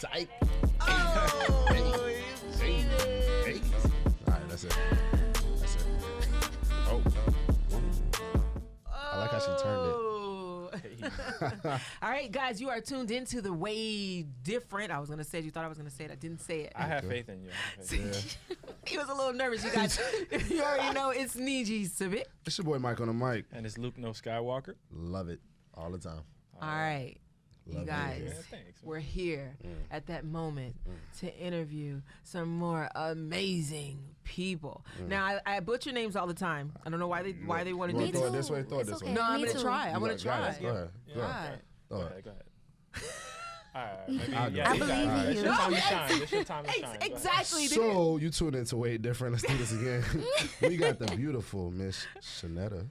Psych. Oh, you cheated. All right, that's it. That's it. Oh. I like how she turned it. All right, guys, you are tuned into the WadeDifferent. I was going to say it. You thought I was going to say it. I didn't say it. I have faith in you. He was a little nervous, you guys. You already know it's Njie Sabik. It's your boy Mike on the mic. And it's Luke No Skywalker. Love it all the time. All right. Love You guys, Yeah, thanks. we're here at that moment to interview some more amazing people. Now, I butcher names all the time. I don't know why they want to You do want to this. throw it this way? Throw it this way. No, I'm Me going to too. try. I'm going to Go ahead. try. Go ahead. Yeah. Go All ahead. right. Go Go ahead. ahead. Go ahead. All right. Maybe, I'll do yeah, it. you got I it. believe It's in your you. time to shine. It's your time to shine. Go ahead. Exactly. So you tuned into WadeDifferent. Let's do this again. We got the beautiful Miss Seanetta,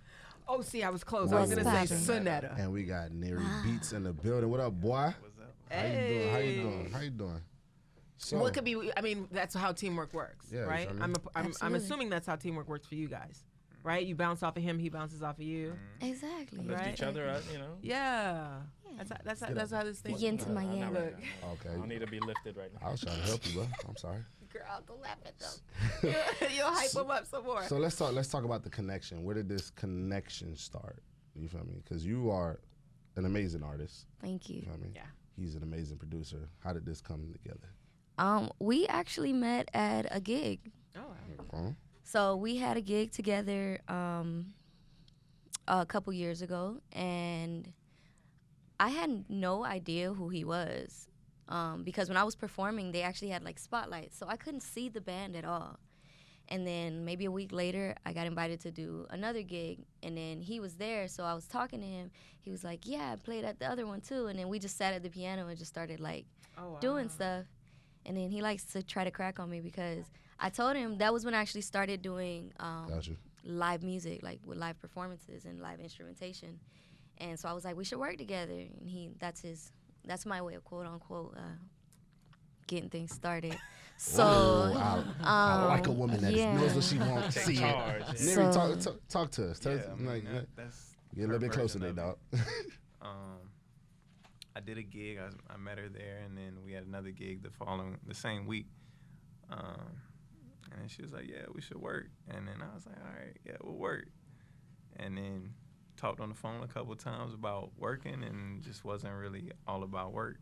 Oh, see, I was close. I was going to say What's Seanetta. and we got Neri Beats in the building. What up, boy? What's up? How you doing? How you doing? How you doing? So, Well, it could be. I mean, that's how teamwork works, Yeah, right? you know what I mean? I'm Absolutely. assuming that's how teamwork works for you guys, right? You bounce off of him, he bounces off of you. Exactly. Lift Right. each other up, you know. Yeah, that's how this thing. Yin to my I'm not yang. right Look. now. okay. I don't need to be lifted right now. I was trying to help you, bro. I'm sorry. Girl, don't laugh at them. You'll hype him up some more. So let's talk about the connection. Where did this connection start? You feel me? Because you are an amazing artist. Thank You you. feel me? Yeah. He's an amazing producer. How did this come together? We actually met at a gig. Oh, Huh? So we had a gig together a couple years ago, and I had no idea who he was because when I was performing, they actually had like spotlights, so I couldn't see the band at all. And then maybe a week later, I got invited to do another gig, and then he was there, so I was talking to him. He was like, yeah, I played at the other one too, and then we just sat at the piano and just started like oh wow. doing stuff. And then he likes to try to crack on me because I told him that was when I actually started doing Got you. live music, like with live performances and live instrumentation. And so I was like, we should work together. And that's my way of quote unquote getting things started. So I like a woman that yeah. knows what she wants. Take See, charge. Neri, So- talk to us. Tell us, I mean, like, that's get a little her bit closer there, version dog. of it. I did a gig. I met her there, and then we had another gig the same week. And she was like, "Yeah, we should work." And then I was like, "All right, yeah, we'll work." And then talked on the phone a couple times about working, and just wasn't really all about work.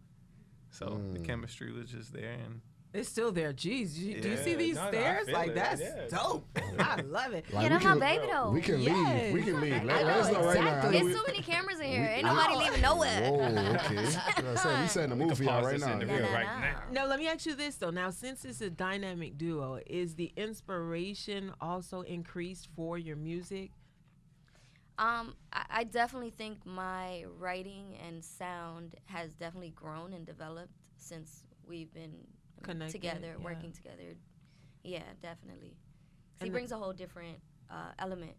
So the chemistry was just there, and It's still there. Jeez, do you Yeah. see these No, I stairs? feel Like it. that's Yeah. dope. I love it. Like, Yeah, that's we my can- baby though. We can leave. We can leave. Let us know right now. exactly. There's too many cameras in here. Ain't nobody leaving nowhere. Whoa, okay. We setting the We mood can for y'all pause right this now. interview No, right no. now. Now, let me ask you this, though. Now, since it's a dynamic duo, is the inspiration also increased for your music? I definitely think my writing and sound has definitely grown and developed since we've been Connected, together, yeah. working together. Yeah, definitely. 'Cause he And brings a whole different element.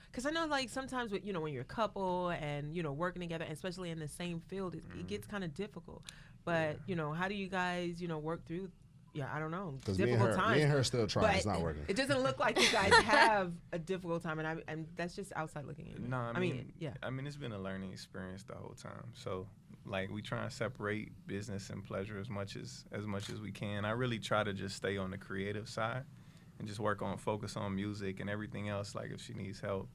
Because I know, like, sometimes with, when you're a couple and, working together, especially in the same field, it gets kind of difficult. But, how do you guys, work through, I don't know, Because difficult times? me and her still trying. But It's not working. it doesn't look like you guys have a difficult time, and that's just outside looking in. no, I mean, yeah. I mean, it's been a learning experience the whole time. So, like, we try and separate business and pleasure as much as we can. I really try to just stay on the creative side and just focus on music, and everything else. Like, if she needs help,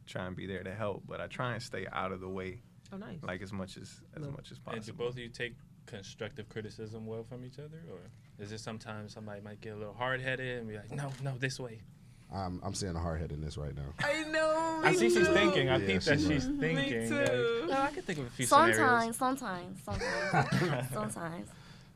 try and be there to help. But I try and stay out of the way, Oh, nice. like as much as possible. And do both of you take constructive criticism well from each other, or is it sometimes somebody might get a little hard-headed and be like, no, this way? I'm seeing a hard head in this right now. I know. I see she's too. thinking. I Yeah, peeped that she's she's right. thinking. Me too. Like, no, I can think of a few scenarios. Sometimes. Sometimes.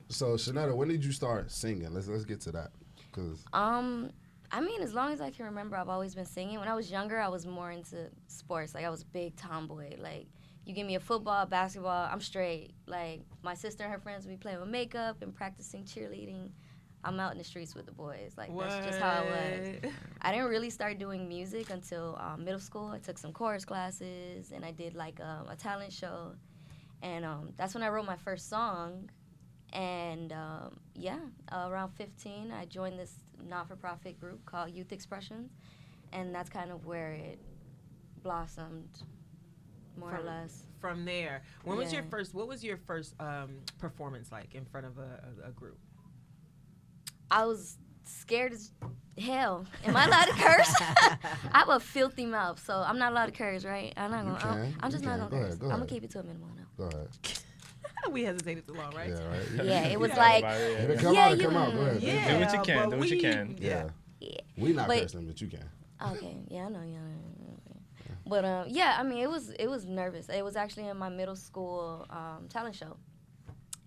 So, Seanetta, when did you start singing? Let's get to that. 'Cause I mean, as long as I can remember, I've always been singing. When I was younger, I was more into sports. Like, I was a big tomboy. Like, you give me a football, basketball, I'm straight. Like, my sister and her friends would be playing with makeup and practicing cheerleading. I'm out in the streets with the boys. Like, that's just how it was. I didn't really start doing music until middle school. I took some chorus classes, and I did, like, a talent show. And that's when I wrote my first song. And, around 15, I joined this not-for-profit group called Youth Expressions. And that's kind of where it blossomed, more or less. from there. When was your Yeah. first? What was your first performance like in front of a group? I was scared as hell. Am I allowed to curse? I have a filthy mouth, so I'm not allowed to curse, right? I'm not You gonna. can. I'm just You not can. gonna Go curse. ahead, go I'm gonna ahead. keep it to a minimum now. Go ahead. We hesitated too long, right? Yeah, right. Yeah, it was Yeah, like, everybody, If it yeah. come Yeah, out, it you- come out. Go ahead. Yeah, Do what you can, but do what you we- can. Yeah. yeah. We not But- cursing, but you can. Okay, yeah, I know, yeah. But yeah, I mean, it was nervous. It was actually in my middle school talent show,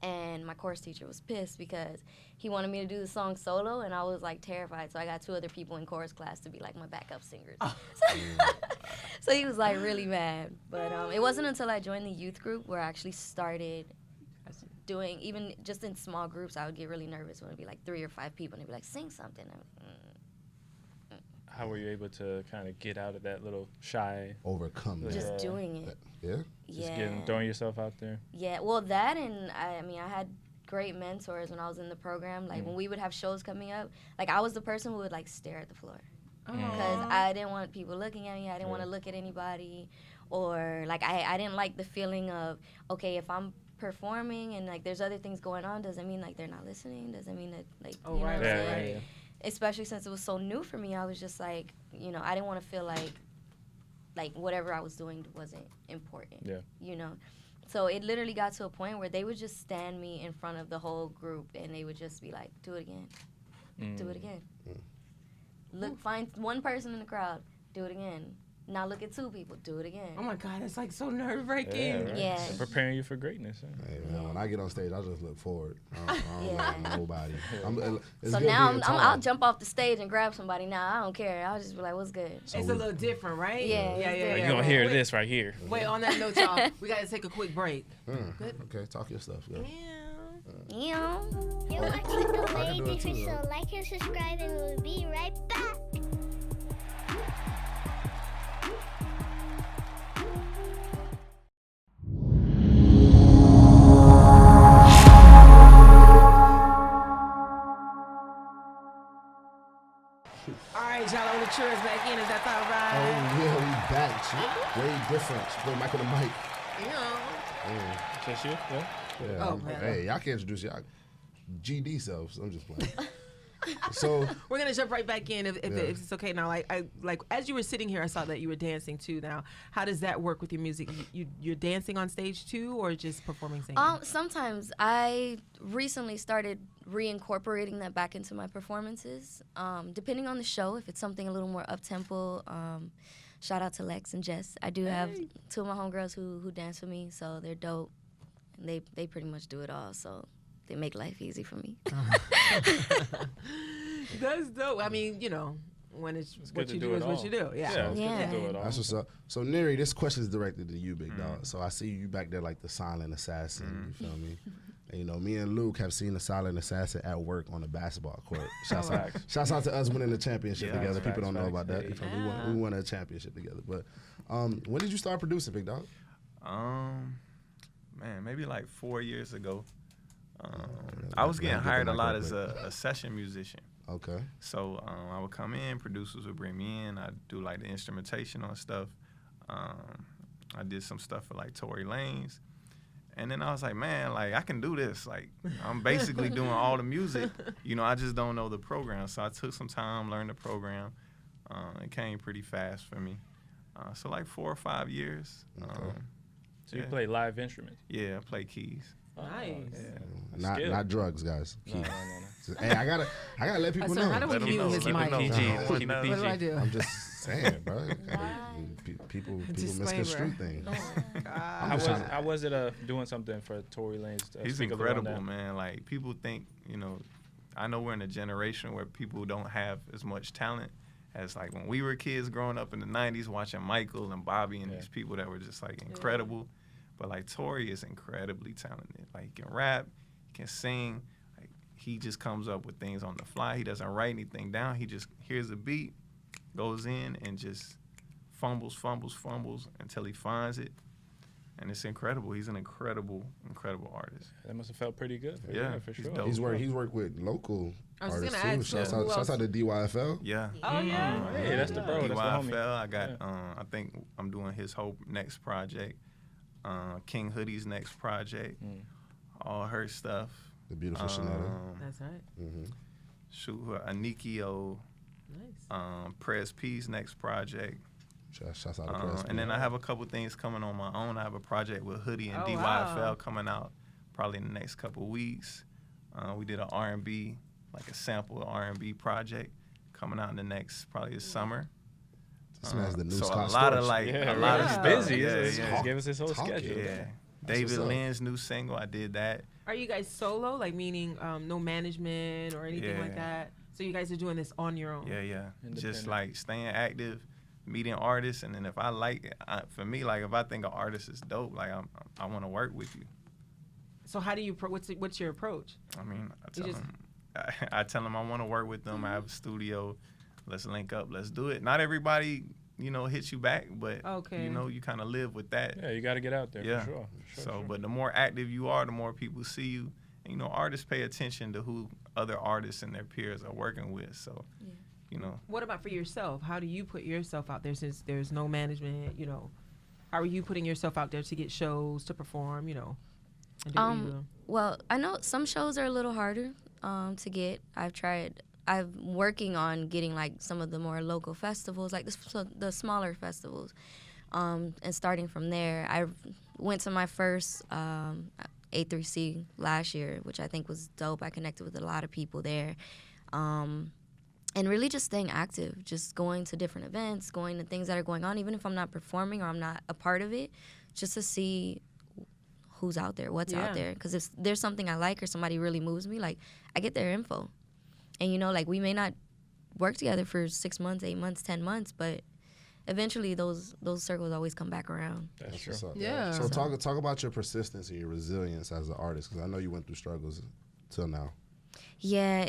and my chorus teacher was pissed because he wanted me to do the song solo, and I was like terrified. So I got 2 other people in chorus class to be like my backup singers. So he was like really mad. But it wasn't until I joined the youth group where I actually started doing, even just in small groups, I would get really nervous when it'd be like 3 or 5 people, and they'd be like, sing something. How were you able to kind of get out of that little shy, Overcome that. Just Yeah. doing it. Yeah. just Yeah. throwing yourself out there? Yeah, well, that and I mean, I had great mentors when I was in the program. Like, when we would have shows coming up, like, I was the person who would, like, stare at the floor. Because I didn't want people looking at me. I didn't want to look at anybody. Or, like, I didn't like the feeling of, okay, if I'm performing and, like, there's other things going on, does it mean, like, they're not listening? Does it mean that, like, Oh, you know right, what I'm Yeah, saying? yeah. Especially since it was so new for me, I was just like, you know, I didn't want to feel like whatever I was doing wasn't important. Yeah. You know, so it literally got to a point where they would just stand me in front of the whole group, and they would just be like, "Do it again, do it again. Look, find one person in the crowd, do it again. Now look at 2 people, do it again." Oh my God, it's like so nerve wracking. Yeah, right. Yeah. They're preparing you for greatness. Huh? Hey, man, when I get on stage, I just look forward. I don't Yeah. look at nobody. It's So good now being I'll tall. jump off the stage and grab somebody. Now I don't care. I'll just be like, "What's good?" So It's we- a little different, right? Yeah, yeah, it's yeah. You're yeah. gonna hear Wait, this right here. Wait, on that note, y'all, we gotta take a quick break. Good. Okay, talk your stuff. Yeah. Yeah. Yeah. You're watching the I can do it too, WadeDifferent though. show. Like and subscribe, and we'll be right back. All right, y'all, on the chairs back in. Is that all Oh right? yeah, we back. Way different. Play Michael the mic. Yeah. Just you? Yeah. Yeah. Oh, man. Hey, y'all can introduce y'all GD selves. I'm just playing. So We're gonna jump right back in if Yeah. it's okay. Now, I as you were sitting here, I saw that you were dancing too. Now, how does that work with your music? You're dancing on stage too, or just performing singing? Sometimes I recently started reincorporating that back into my performances. Depending on the show, if it's something a little more up tempo. Shout out to Lex and Jess. I do have 2 of my homegirls who dance with me, so they're dope. And they pretty much do it all, so they make life easy for me. That's dope. I mean, you know, when it's good what to you do do it is what all. you do. Yeah. Yeah, it's good Yeah. to do it all. that's what's up. So Neri, this question is directed to you, big dog. So I see you back there like the silent assassin. You feel me? And, you know, me and Luke have seen the silent assassin at work on the basketball court. Shouts out to us winning the championship Yeah, together. facts, People don't know about that. facts. You feel me? We won a championship together. But when did you start producing, big dog? Man, maybe like 4 years ago. man, I was man, getting get the hired a mic lot real as quick. a session musician. Okay. So I would come in, producers would bring me in. I'd do like the instrumentation on stuff. I did some stuff for like Tory Lanez. And then I was like, man, like I can do this. Like I'm basically doing all the music. You know, I just don't know the program. So I took some time, learned the program. It came pretty fast for me. So like 4 or 5 years. Okay. So you yeah. play live instruments? Yeah, I play keys. Nice. Yeah. Not drugs, guys. No, no, no. Just- hey, I gotta let people Sir, how do know. we Let 'em mute know, his let 'em mic? know. PG. No. Keep it What do I PG. do? I'm just saying, bro. People Disclaimer. misconstrue things. How was it doing something for Tory Lanez? He's speak a little on incredible, that? man. Like people think, you know, I know we're in a generation where people don't have as much talent as like when we were kids growing up in the 90s watching Michael and Bobby and Yeah. these people that were just like incredible. But like Tory is incredibly talented. Like he can rap, he can sing. Like he just comes up with things on the fly. He doesn't write anything down. He just hears a beat, goes in and just fumbles until he finds it. And it's incredible. He's an incredible artist. That must have felt pretty good. Yeah, for he's sure. dope. He's worked with local I was just artists gonna too. ask, who Shouts out else? to DYFL. Yeah. Oh yeah. Hey, that's the bro. That's the homie. DYFL. I got. Yeah. I think I'm doing his whole next project. King Hoodie's next project, all her stuff. The beautiful Seanetta. That's right. Mm-hmm. Shoot, Anikio, Nice. Press P's next project. Shouts out to Press. And then I have a couple things coming on my own. I have a project with Hoodie and Oh, DYFL wow. coming out probably in the next couple weeks. We did an R&B, like a sample R&B project coming out in the next, probably this summer. This man's the new So Scott a lot of Storch. like, Yeah, a lot of yeah. stuff. busy. Yeah, He's yeah. gave us his whole Talk it. schedule. Yeah. That's David what's up. Lynn's new single, I did that. Are you guys solo, like meaning no management or anything like Yeah. that? So you guys are doing this on your own? Yeah, yeah. Just Independent. like staying active, meeting artists, and then if I like it, for me, like if I think an artist is dope, like I want to work with you. So how do you? What's your approach? I mean, You I tell them I want to work with them. I have a studio. Let's link up. Let's do it. Not everybody, hits you back, but Okay. you kind of live with that. Yeah, you got to get out there Yeah. for sure. So, but the more active you are, the more people see you. And, artists pay attention to who other artists and their peers are working with. So, What about for yourself? How do you put yourself out there since there's no management? How are you putting yourself out there to get shows, to perform? And do what you do? Well, I know some shows are a little harder to get. I'm working on getting like some of the more local festivals, like the smaller festivals, and starting from there. I went to my first A3C last year, which I think was dope. I connected with a lot of people there. And really just staying active, just going to different events, going to things that are going on, even if I'm not performing or I'm not a part of it, just to see who's out there, what's out there. Because if there's something I like or somebody really moves me, like, I get their info. And, like, we may not work together for 6 months, 8 months, 10 months, but eventually those circles always come back around. That's true. What's up. Yeah. So talk about your persistence and your resilience as an artist, because I know you went through struggles till now. Yeah,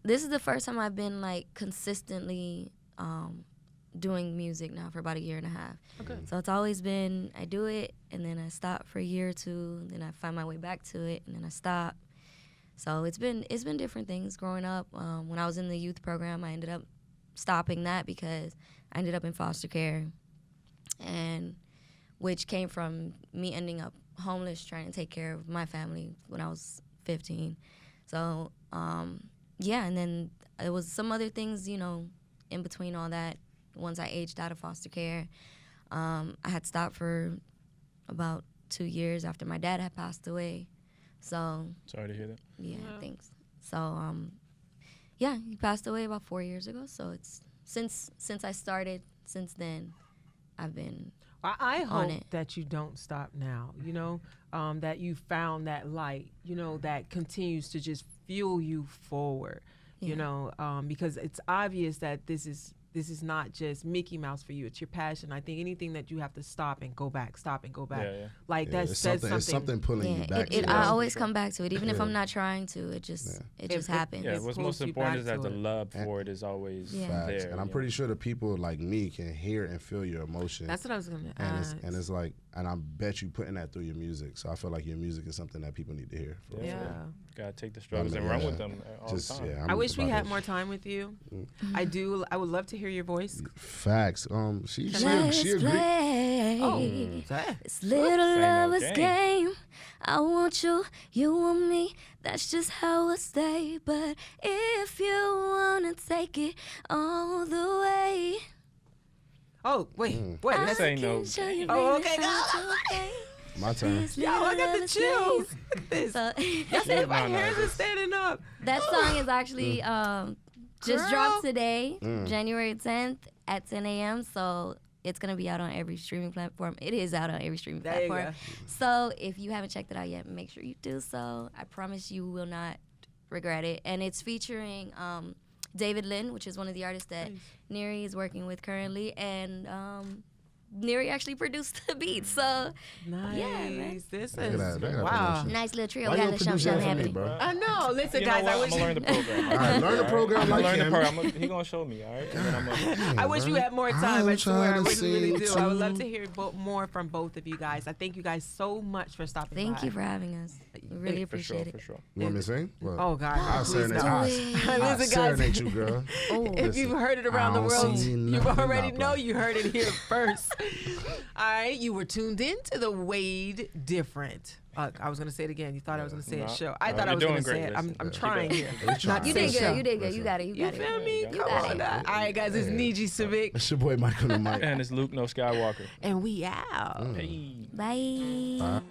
this is the first time I've been, like, consistently doing music now for about 1.5 years. Okay. So it's always been, I do it, and then I stop for a year or two, then I find my way back to it, and then I stop. So it's been different things growing up. When I was in the youth program, I ended up stopping that because I ended up in foster care, and which came from me ending up homeless, trying to take care of my family when I was 15. So, yeah, and then there was some other things, in between all that. Once I aged out of foster care, I had stopped for about 2 years after my dad had passed away. So, Sorry to hear that. yeah, thanks. So, yeah, he passed away about 4 years ago. So it's since I started, since then, I've been I on hope it. that you don't stop now, that you found that light, that continues to just fuel you forward, because it's obvious that this is not just Mickey Mouse for you. It's your passion. I think anything that you have to stop and go back, Yeah. like Yeah, that it's says something. It's something pulling you back. it to I it. always come back to it, even if Yeah. I'm not trying to. It just happens. Yeah, It what's pulls most you important back is that to the it. love for it is always Yeah. Facts. there. And I'm you pretty know? sure the people like me can hear and feel your emotion. That's what I was going to and ask. it's like, and I bet you putting that through your music. So I feel like your music is something that people need to hear. For real. Yeah. Gotta take the struggles and run with them all Just the time. yeah. I wish we about had this. more time with you. Mm. I would love to hear your voice. Facts. She Let's agreed. play That. this little Say no lover's game. I want you, you want me. That's just how I stay. But if you wanna take it all the way, Oh, wait. Wait. This Let's, ain't I no can show you, Oh, baby, okay, how go. to play My turn. this yo, I little got the lover's chills. game. Look at this. So, Yes, my No, hairs are this- standing up. that song is actually just Girl. dropped today, January 10th at 10 a.m. So it's going to be out on every streaming platform. It is out on every streaming There you platform. So if you haven't checked it out yet, make sure you do so. I promise you will not regret it. And it's featuring David Lynn, which is one of the artists that Njie is working with currently. And Njie actually produced the beat. So Nice. man. This Look at is that, look at that wow. promotion. nice little trio. Why We you got don't a produce show that for me, happening. bro? I know. Listen, You know guys. what? I I'm wish gonna learn the program. All right, learn the program I'm like gonna learn the him. program. He gonna show me, all right? And then I'm gonna, I wish you had more time. I I'm swear, I trying to really, really sing do. I would love too. to hear more from both of you guys. I thank you guys so much for stopping by. Thank you for having us. We really for sure, appreciate it. for sure. You want me to sing? What? Oh God, I'll please serenade. don't. I'll Listen, guys. serenade you, girl. Oh. If you've heard it around the I don't world, see you nothing already about know that. you heard it here first. All right, you were tuned in to the Wade Different. I was gonna say it again. You thought I was gonna say it. Show. I thought I was gonna say it. I'm trying here. Not You did good. You did good. You got it. You You got it. feel me? You Come got on. it. All right, guys. It's Njie Sabik, It's your boy Mike on the mic. And it's Luke No Skywalker. and we out. Hey. Bye. Bye.